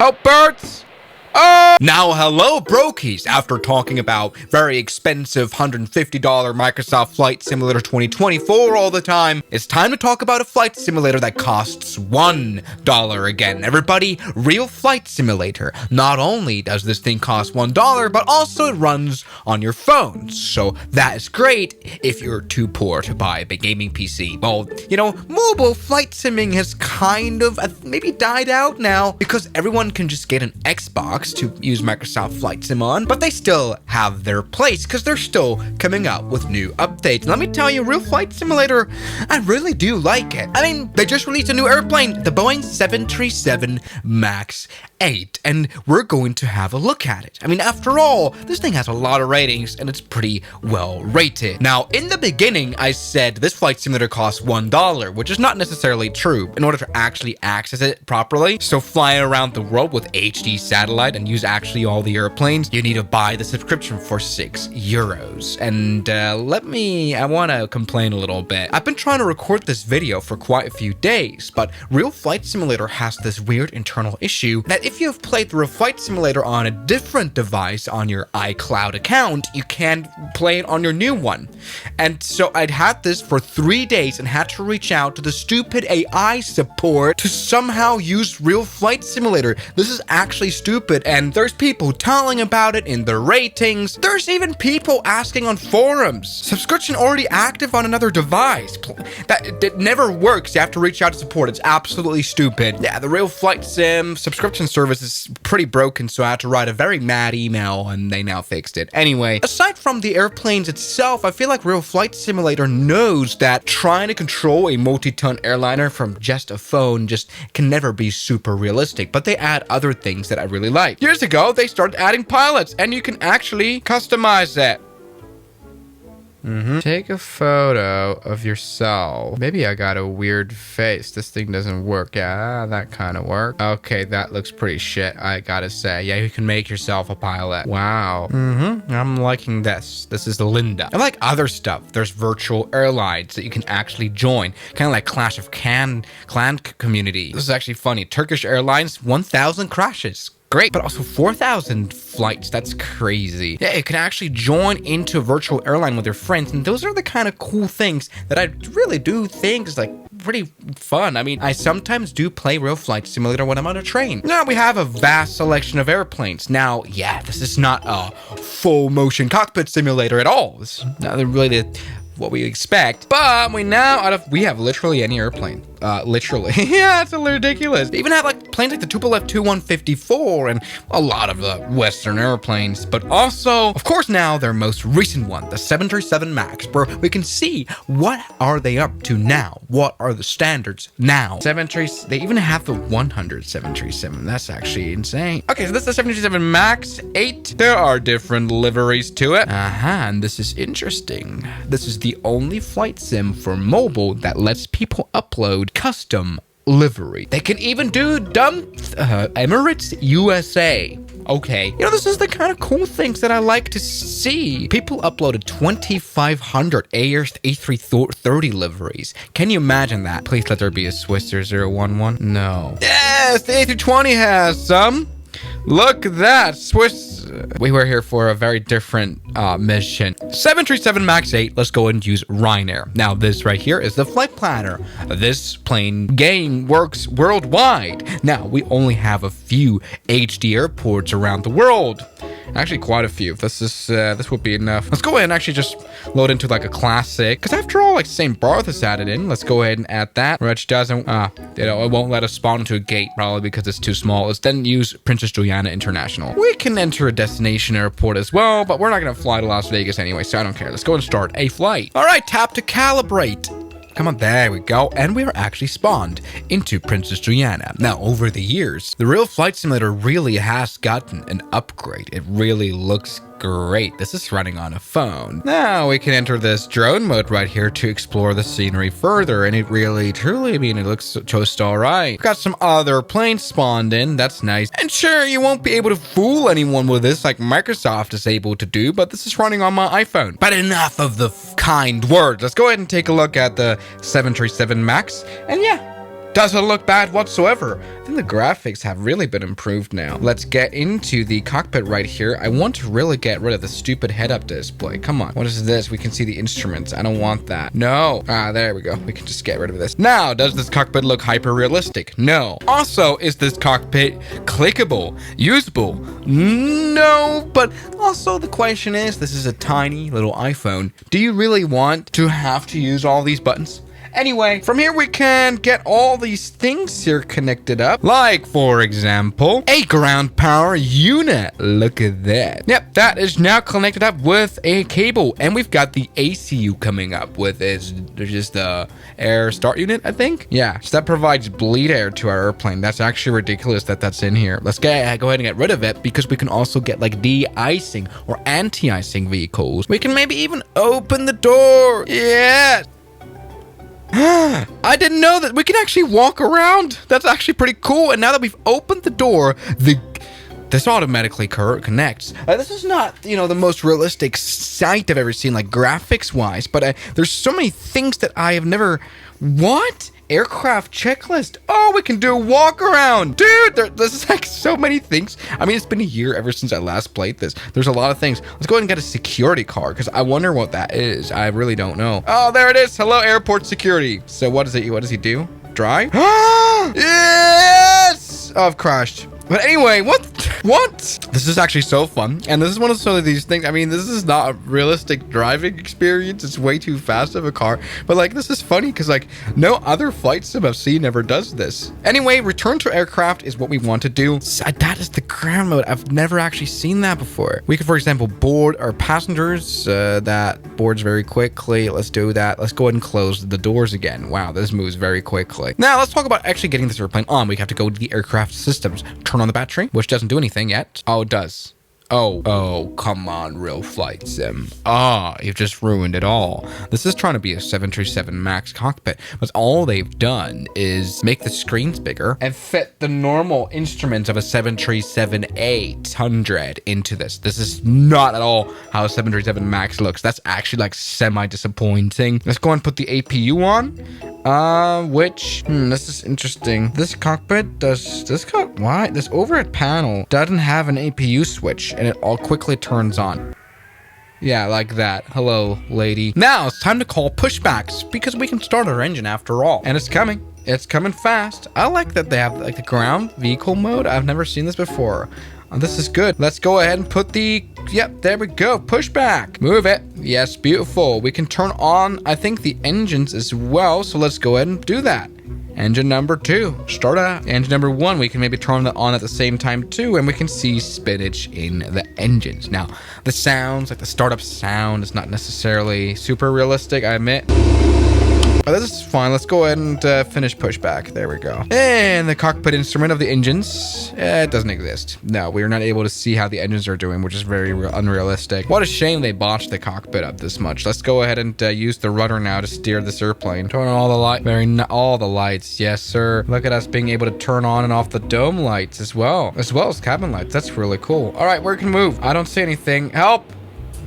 Oh, birds! Oh! Now, hello, brokies. After talking about very expensive $150 Microsoft Flight Simulator 2024 all the time, it's time to talk about a flight simulator that costs $1 again. Everybody, Real Flight Simulator. Not only does this thing cost $1, but also it runs on your phone. So that is great if you're too poor to buy a big gaming PC. Well, you know, mobile flight simming has kind of maybe died out now because everyone can just get an Xbox to use Microsoft Flight Sim on, but they still have their place because they're still coming out with new updates. Let me tell you, Real Flight Simulator, I really do like it. I mean, they just released a new airplane, the Boeing 737 MAX 8, and we're going to have a look at it. I mean, after all, this thing has a lot of ratings and it's pretty well rated. Now, in the beginning, I said this flight simulator costs $1, which is not necessarily true in order to actually access it properly. So flying around the world with HD satellite and use actually all the airplanes, you need to buy the subscription for €6. And I want to complain a little bit. I've been trying to record this video for quite a few days, but Real Flight Simulator has this weird internal issue that if you have played the Real Flight Simulator on a different device on your iCloud account, you can't play it on your new one. And so I'd had this for 3 days and had to reach out to the stupid AI support to somehow use Real Flight Simulator. This is actually stupid, and there's people telling about it in the ratings. There's even people asking on forums. Subscription already active on another device. That never works. You have to reach out to support. It's absolutely stupid. Yeah, the Real Flight Sim subscription service is pretty broken, so I had to write a very mad email, and they now fixed it. Anyway, aside from the airplanes itself, I feel like Real Flight Simulator knows that trying to control a multi-ton airliner from just a phone just can never be super realistic, but they add other things that I really like. Years ago, they started adding pilots, and you can actually customize that. Take a photo of yourself. Maybe I got a weird face. This thing doesn't work. Yeah, that kind of works. Okay, that looks pretty shit, I gotta say. Yeah, you can make yourself a pilot. Wow. I'm liking this. This is Linda. I like other stuff. There's virtual airlines that you can actually join. Kind of like Clash of Clan community. This is actually funny. Turkish Airlines, 1,000 crashes. Great, but also 4,000 flights. That's crazy. Yeah, you can actually join into a virtual airline with your friends, and those are the kind of cool things that I really do think is like pretty fun. I mean, I sometimes do play Real Flight Simulator when I'm on a train. Now we have a vast selection of airplanes. Now, yeah, this is not a full motion cockpit simulator at all. This is not really what we expect, but we have literally any airplane. Literally. Yeah, it's a little ridiculous. They even have like planes like the Tupolev Tu-154 and a lot of the Western airplanes, but also, of course, now their most recent one, the 737 MAX, where we can see what are they up to now? What are the standards now? They even have the 100 737. That's actually insane. Okay, so this is the 737 MAX 8. There are different liveries to it. And this is interesting. This is the only flight sim for mobile that lets people upload custom livery. They can even do Emirates USA. Okay, you know, this is the kind of cool things that I like to see. People uploaded 2,500 A330 liveries. Can you imagine that? Please let there be a Swisser 011. No. Yes, the A320 has some. Look at that, Swiss. We were here for a very different mission. 737 MAX 8, let's go and use Ryanair. Now, this right here is the flight planner. This plane game works worldwide. Now, we only have a few HD airports around the world. Actually, quite a few. This would be enough. Let's go ahead and actually just load into like a classic. Because after all, like St. Barth is added in. Let's go ahead and add that. Which doesn't, it won't let us spawn into a gate, probably because it's too small. Let's then use Princess Juliana International. We can enter a destination airport as well, but we're not going to fly to Las Vegas anyway, so I don't care. Let's go and start a flight. All right, tap to calibrate. Come on, there we go. And we are actually spawned into Princess Juliana. Now, over the years, the Real Flight Simulator really has gotten an upgrade. It really looks great. This is running on a phone. Now we can enter this drone mode right here to explore the scenery further, and it really, truly, I mean, it looks just all right. We've got some other planes spawned in. That's nice. And sure, you won't be able to fool anyone with this like Microsoft is able to do, but this is running on my iPhone. But enough of the kind words. Let's go ahead and take a look at the 737 MAX. And yeah, Doesn't look bad whatsoever. I think the graphics have really been improved now. Let's get into the cockpit right here. I want to really get rid of the stupid head-up display. Come on. What is this? We can see the instruments. I don't want that. No. There we go. We can just get rid of this. Now, does this cockpit look hyper-realistic? No. Also, is this cockpit clickable? Usable? No. But also the question is, this is a tiny little iPhone. Do you really want to have to use all these buttons? Anyway, from here we can get all these things here connected up. Like, for example, a ground power unit. Look at that. Yep, that is now connected up with a cable. And we've got the ACU coming up with just the air start unit, I think. Yeah, so that provides bleed air to our airplane. That's actually ridiculous that that's in here. Let's go ahead and get rid of it because we can also get like de-icing or anti-icing vehicles. We can maybe even open the door. Yes. I didn't know that we can actually walk around. That's actually pretty cool. And now that we've opened the door, this automatically connects. This is not, the most realistic sight I've ever seen, like graphics wise, but there's so many things that I have never. What? Aircraft checklist. Oh, we can do a walk around. Dude, this is like so many things. I mean, it's been a year ever since I last played this. There's a lot of things. Let's go ahead and get a security car because I wonder what that is. I really don't know. Oh, there it is. Hello, airport security. So what is it? What does he do? Drive? Yes! Oh, I've crashed. But anyway, what? This is actually so fun. And this is one of these things. I mean, this is not a realistic driving experience. It's way too fast of a car. But like, this is funny because like no other flight sim I've seen ever does this. Anyway, return to aircraft is what we want to do. That is the ground mode. I've never actually seen that before. We could, for example, board our passengers. That boards very quickly. Let's do that. Let's go ahead and close the doors again. Wow, this moves very quickly. Now, let's talk about actually getting this airplane on. We have to go to the aircraft systems. Turn on the battery, which doesn't do anything yet. Oh, it does. Oh, come on, real flight sim. You've just ruined it all. This is trying to be a 737 MAX cockpit, but all they've done is make the screens bigger and fit the normal instruments of a 737-800 into this. This is not at all how a 737 MAX looks. That's actually like semi-disappointing. Let's go and put the APU on. This is interesting. This cockpit why? This overhead panel doesn't have an APU switch and it all quickly turns on. Yeah, like that. Hello, lady. Now it's time to call pushbacks because we can start our engine after all. And it's coming. It's coming fast. I like that they have like the ground vehicle mode. I've never seen this before. This is good. Let's go ahead and put yep, there we go. Pushback. Move it. Yes, beautiful. We can turn on, I think, the engines as well. So let's go ahead and do that. Engine number 2, start out. Engine number 1, we can maybe turn that on at the same time too, and we can see spinach in the engines. Now, the sounds, like the startup sound, is not necessarily super realistic, I admit. This is fine. Let's go ahead and finish pushback. There we go. And the cockpit instrument of the engines, it doesn't exist. No, we are not able to see how the engines are doing, which is very unrealistic. What a shame they botched the cockpit up this much. Let's go ahead and use the rudder now to steer this airplane. Turn on all the all the lights. Yes, sir. Look at us being able to turn on and off the dome lights as well as cabin lights. That's really cool. All right, where can move? I don't see anything. Help!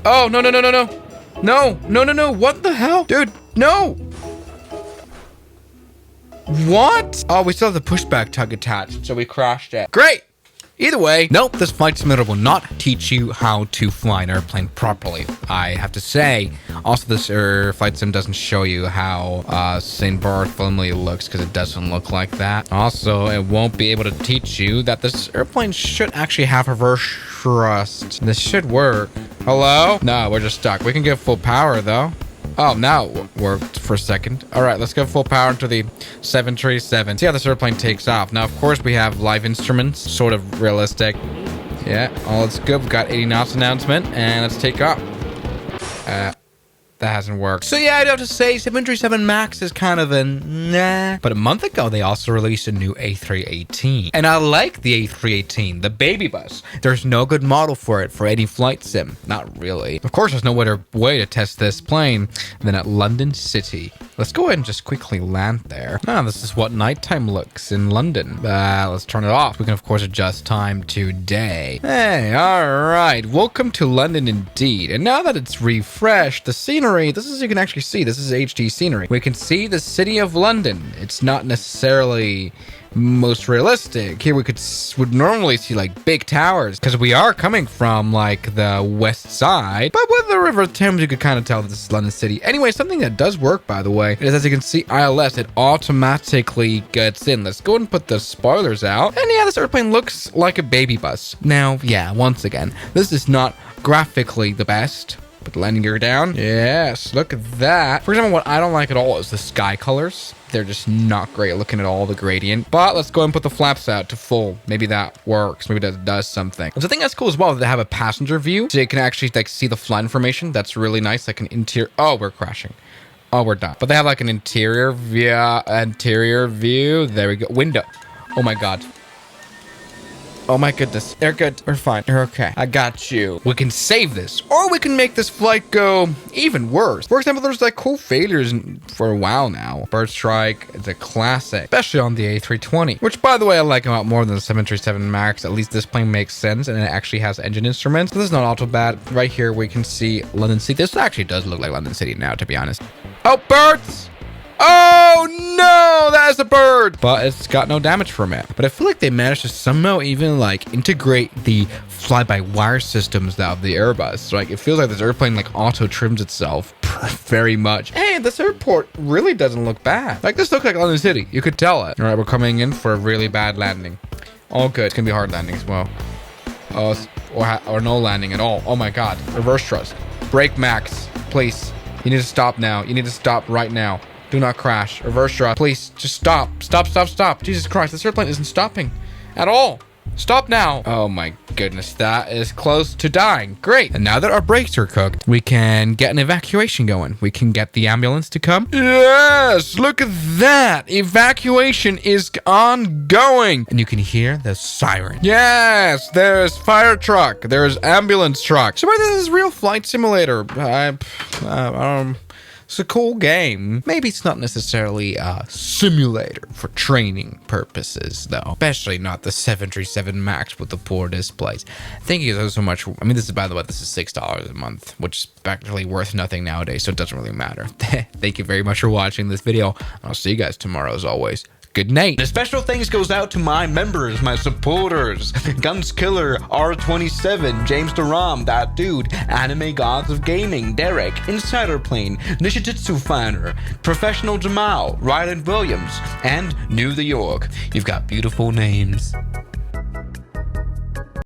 Oh, no. No. What the hell? Dude, no. What? Oh, we still have the pushback tug attached, so we crashed it. Great! Either way, nope, this flight simulator will not teach you how to fly an airplane properly. I have to say, also this flight sim doesn't show you how St. Bartholomew looks because it doesn't look like that. Also, it won't be able to teach you that this airplane should actually have reverse thrust. This should work. Hello? No, we're just stuck. We can give full power though. Oh, now it worked for a second. All right, let's go full power into the 737. See how this airplane takes off. Now, of course, we have live instruments, sort of realistic. Yeah, all it's good. We've got 80 knots announcement, and let's take off. That hasn't worked. So yeah, I'd have to say 737 MAX is kind of a nah. But a month ago, they also released a new A318. And I like the A318, the baby bus. There's no good model for it for any flight sim. Not really. Of course, there's no better way to test this plane than at London City. Let's go ahead and just quickly land there. Ah, this is what nighttime looks in London. Let's turn it off. We can, of course, adjust time to day. Hey, all right. Welcome to London indeed. And now that it's refreshed, the scenery, this is, you can actually see, this is HD scenery. We can see the city of London. It's not necessarily most realistic. Here we would normally see like big towers because we are coming from like the west side, but with the River Thames you could kind of tell that this is London City. Anyway, something that does work, by the way, is as you can see ILS, it automatically gets in. Let's go and put the spoilers out. And yeah, this airplane looks like a baby bus. Now, yeah, once again, this is not graphically the best. Put the landing gear down. Yes, look at that. For example, what I don't like at all is the sky colors. They're just not great looking at all, the gradient. But let's go and put the flaps out to full. Maybe that works. Maybe that does something. And the thing that's cool as well is they have a passenger view. So you can actually like see the flight information. That's really nice. Like an interior. Oh, we're crashing. Oh, we're done. But they have like an interior view. There we go. Window. Oh my God. Oh my goodness. They're good. We're fine. You're okay. I got you. We can save this, or we can make this flight go even worse. For example, there's like cool failures for a while now. Bird Strike is a classic, especially on the A320, which by the way, I like a lot more than the 737 MAX. At least this plane makes sense and it actually has engine instruments. So this is not all too bad. Right here, we can see London City. This actually does look like London City now, to be honest. Oh, birds! Oh no, that is a bird, but it's got no damage from it. But I feel like they managed to somehow even like integrate the fly-by-wire systems now of the Airbus. So, like, it feels like this airplane like auto trims itself very much. Hey, this airport really doesn't look bad. Like, this looks like London City. You could tell it. All right, we're coming in for a really bad landing. All good. It's gonna be a hard landing as well. Or no landing at all. Oh my God. Reverse thrust. Brake max, please. You need to stop now. You need to stop right now. Do not crash. Reverse thrust. Please, just stop. Stop. Jesus Christ, this airplane isn't stopping at all. Stop now. Oh my goodness, that is close to dying. Great. And now that our brakes are cooked, we can get an evacuation going. We can get the ambulance to come. Yes, look at that. Evacuation is ongoing. And you can hear the siren. Yes, there's fire truck. There's ambulance truck. So this is real flight simulator. It's a cool game. Maybe it's not necessarily a simulator for training purposes, though. Especially not the 737 MAX with the poor displays. Thank you so much. I mean, this is, by the way, this is $6 a month, which is practically worth nothing nowadays, so it doesn't really matter. Thank you very much for watching this video. I'll see you guys tomorrow, as always. Good night. The special thanks goes out to my members, my supporters, Guns Killer, R27, James Duram, That Dude, Anime Gods of Gaming, Derek, Insider Plane, Nishijutsu Finder, Professional Jamal, Ryland Williams, and New the York. You've got beautiful names.